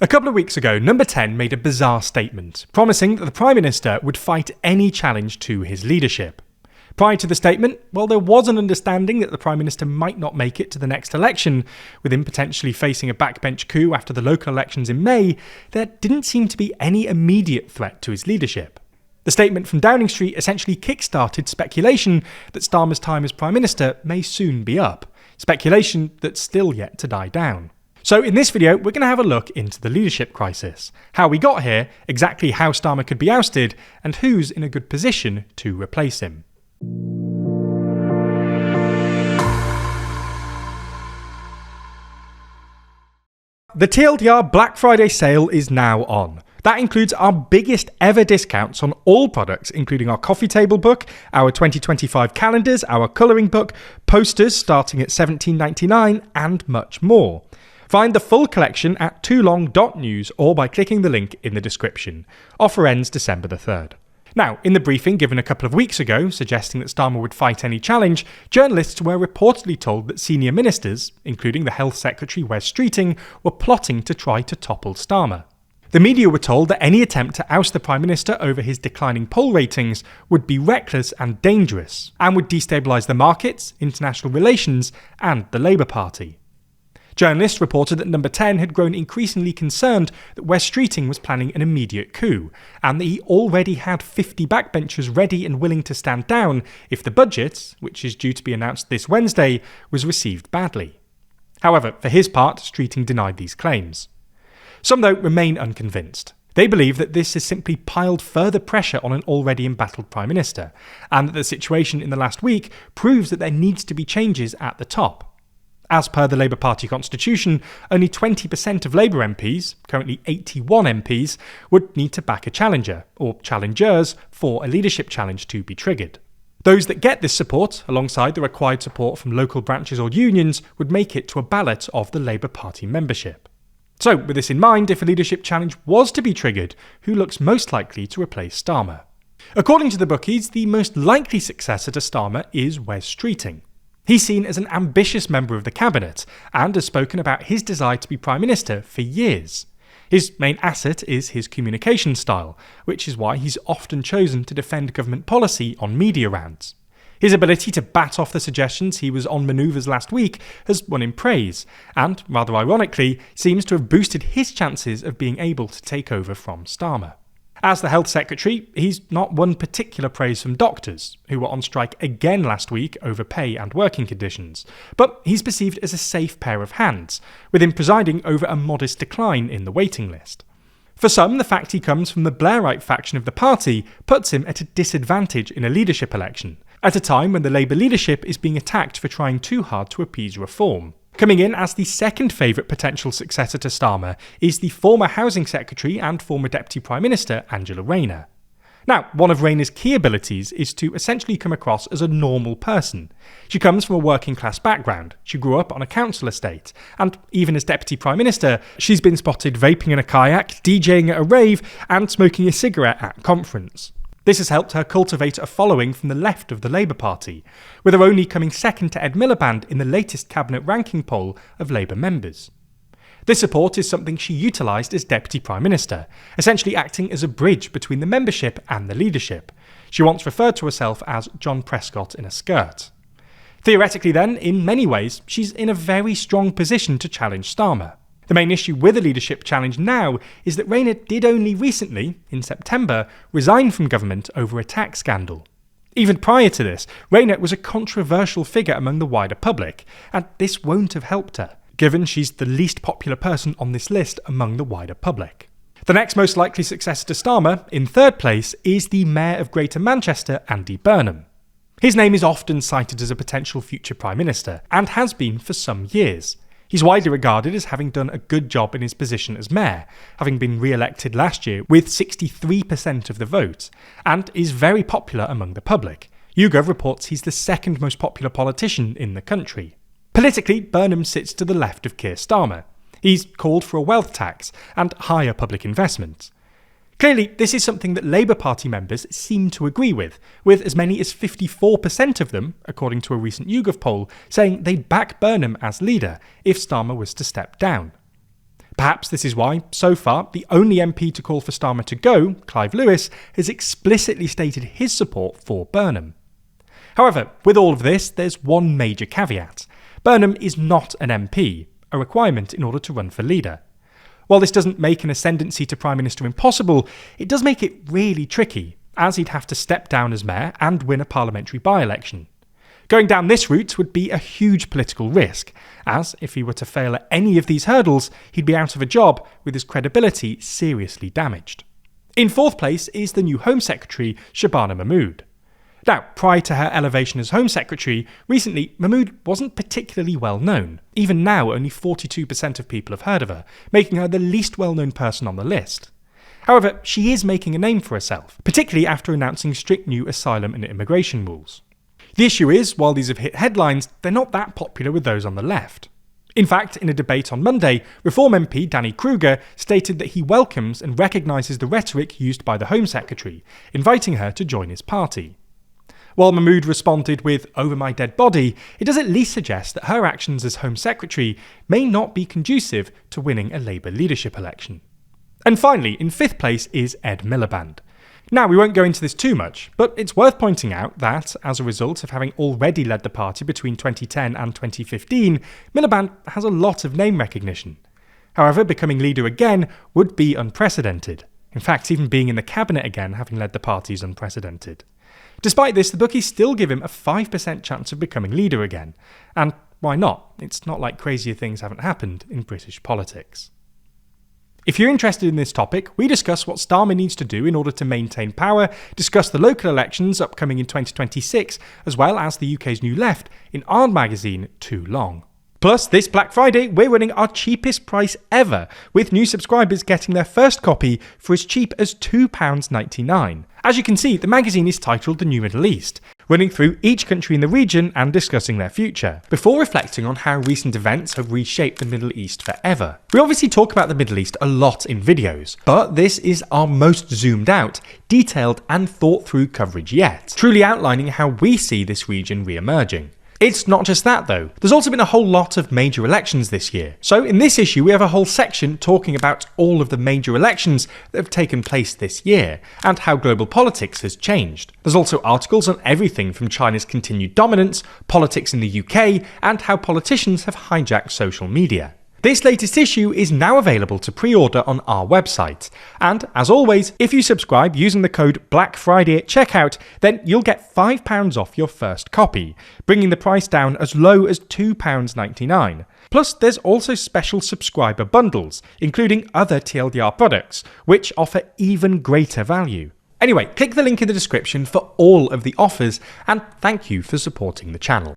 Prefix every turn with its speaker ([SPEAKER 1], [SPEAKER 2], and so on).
[SPEAKER 1] A couple of weeks ago, Number 10 made a bizarre statement, promising that the Prime Minister would fight any challenge to his leadership. Prior to the statement, well, there was an understanding that the Prime Minister might not make it to the next election, with him potentially facing a backbench coup after the local elections in May. There didn't seem to be any immediate threat to his leadership. The statement from Downing Street essentially kick-started speculation that Starmer's time as Prime Minister may soon be up, speculation that's still yet to die down. So in this video, we're going to have a look into the leadership crisis, how we got here, exactly how Starmer could be ousted, and who's in a good position to replace him. The TLDR Black Friday sale is now on. That includes our biggest ever discounts on all products, including our coffee table book, our 2025 calendars, our colouring book, posters starting at $17.99, and much more. Find the full collection at toolong.news or by clicking the link in the description. Offer ends December the 3rd. Now, in the briefing given a couple of weeks ago, suggesting that Starmer would fight any challenge, journalists were reportedly told that senior ministers, including the Health Secretary Wes Streeting, were plotting to try to topple Starmer. The media were told that any attempt to oust the Prime Minister over his declining poll ratings would be reckless and dangerous, and would destabilise the markets, international relations, and the Labour Party. Journalists reported that Number 10 had grown increasingly concerned that Wes Streeting was planning an immediate coup, and that he already had 50 backbenchers ready and willing to stand down if the budget, which is due to be announced this Wednesday, was received badly. However, for his part, Streeting denied these claims. Some, though, remain unconvinced. They believe that this has simply piled further pressure on an already embattled Prime Minister, and that the situation in the last week proves that there needs to be changes at the top. As per the Labour Party constitution, only 20% of Labour MPs, currently 81 MPs, would need to back a challenger, or challengers, for a leadership challenge to be triggered. Those that get this support, alongside the required support from local branches or unions, would make it to a ballot of the Labour Party membership. So, with this in mind, if a leadership challenge was to be triggered, who looks most likely to replace Starmer? According to the bookies, the most likely successor to Starmer is Wes Streeting. He's seen as an ambitious member of the cabinet, and has spoken about his desire to be Prime Minister for years. His main asset is his communication style, which is why he's often chosen to defend government policy on media rounds. His ability to bat off the suggestions he was on manoeuvres last week has won him praise, and, rather ironically, seems to have boosted his chances of being able to take over from Starmer. As the Health Secretary, he's not won particular praise from doctors, who were on strike again last week over pay and working conditions, but he's perceived as a safe pair of hands, with him presiding over a modest decline in the waiting list. For some, the fact he comes from the Blairite faction of the party puts him at a disadvantage in a leadership election, at a time when the Labour leadership is being attacked for trying too hard to appease reform. Coming in as the second favourite potential successor to Starmer is the former Housing Secretary and former Deputy Prime Minister Angela Rayner. Now, one of Rayner's key abilities is to essentially come across as a normal person. She comes from a working class background, she grew up on a council estate, and even as Deputy Prime Minister, she's been spotted vaping in a kayak, DJing at a rave, and smoking a cigarette at conference. This has helped her cultivate a following from the left of the Labour Party, with her only coming second to Ed Miliband in the latest cabinet ranking poll of Labour members. This support is something she utilised as Deputy Prime Minister, essentially acting as a bridge between the membership and the leadership. She once referred to herself as John Prescott in a skirt. Theoretically then, in many ways, she's in a very strong position to challenge Starmer. The main issue with the leadership challenge now is that Rayner did only recently, in September, resign from government over a tax scandal. Even prior to this, Rayner was a controversial figure among the wider public, and this won't have helped her, given she's the least popular person on this list among the wider public. The next most likely successor to Starmer, in third place, is the Mayor of Greater Manchester, Andy Burnham. His name is often cited as a potential future Prime Minister, and has been for some years. He's widely regarded as having done a good job in his position as mayor, having been re-elected last year with 63% of the vote, and is very popular among the public. YouGov reports he's the second most popular politician in the country. Politically, Burnham sits to the left of Keir Starmer. He's called for a wealth tax and higher public investment. Clearly, this is something that Labour Party members seem to agree with as many as 54% of them, according to a recent YouGov poll, saying they'd back Burnham as leader if Starmer was to step down. Perhaps this is why, so far, the only MP to call for Starmer to go, Clive Lewis, has explicitly stated his support for Burnham. However, with all of this, there's one major caveat. Burnham is not an MP, a requirement in order to run for leader. While this doesn't make an ascendancy to Prime Minister impossible, it does make it really tricky, as he'd have to step down as mayor and win a parliamentary by-election. Going down this route would be a huge political risk, as if he were to fail at any of these hurdles, he'd be out of a job with his credibility seriously damaged. In fourth place is the new Home Secretary, Shabana Mahmood. Now, prior to her elevation as Home Secretary, recently Mahmood wasn't particularly well known. Even now, only 42% of people have heard of her, making her the least well-known person on the list. However, she is making a name for herself, particularly after announcing strict new asylum and immigration rules. The issue is, while these have hit headlines, they're not that popular with those on the left. In fact, in a debate on Monday, Reform MP Danny Kruger stated that he welcomes and recognises the rhetoric used by the Home Secretary, inviting her to join his party. While Mahmood responded with "over my dead body," it does at least suggest that her actions as Home Secretary may not be conducive to winning a Labour leadership election. And finally, in fifth place is Ed Miliband. Now, we won't go into this too much, but it's worth pointing out that, as a result of having already led the party between 2010 and 2015, Miliband has a lot of name recognition. However, becoming leader again would be unprecedented. In fact, even being in the cabinet again, having led the party, is unprecedented. Despite this, the bookies still give him a 5% chance of becoming leader again. And why not? It's not like crazier things haven't happened in British politics. If you're interested in this topic, we discuss what Starmer needs to do in order to maintain power, discuss the local elections upcoming in 2026, as well as the UK's new left in our magazine, Too Long. Plus, this Black Friday, we're running our cheapest price ever, with new subscribers getting their first copy for as cheap as £2.99. As you can see, the magazine is titled The New Middle East, running through each country in the region and discussing their future, before reflecting on how recent events have reshaped the Middle East forever. We obviously talk about the Middle East a lot in videos, but this is our most zoomed out, detailed and thought through coverage yet, truly outlining how we see this region re-emerging. It's not just that though, there's also been a whole lot of major elections this year. So in this issue we have a whole section talking about all of the major elections that have taken place this year, and how global politics has changed. There's also articles on everything from China's continued dominance, politics in the UK, and how politicians have hijacked social media. This latest issue is now available to pre-order on our website. And, as always, if you subscribe using the code BLACKFRIDAY at checkout, then you'll get £5 off your first copy, bringing the price down as low as £2.99. Plus, there's also special subscriber bundles, including other TLDR products, which offer even greater value. Anyway, click the link in the description for all of the offers, and thank you for supporting the channel.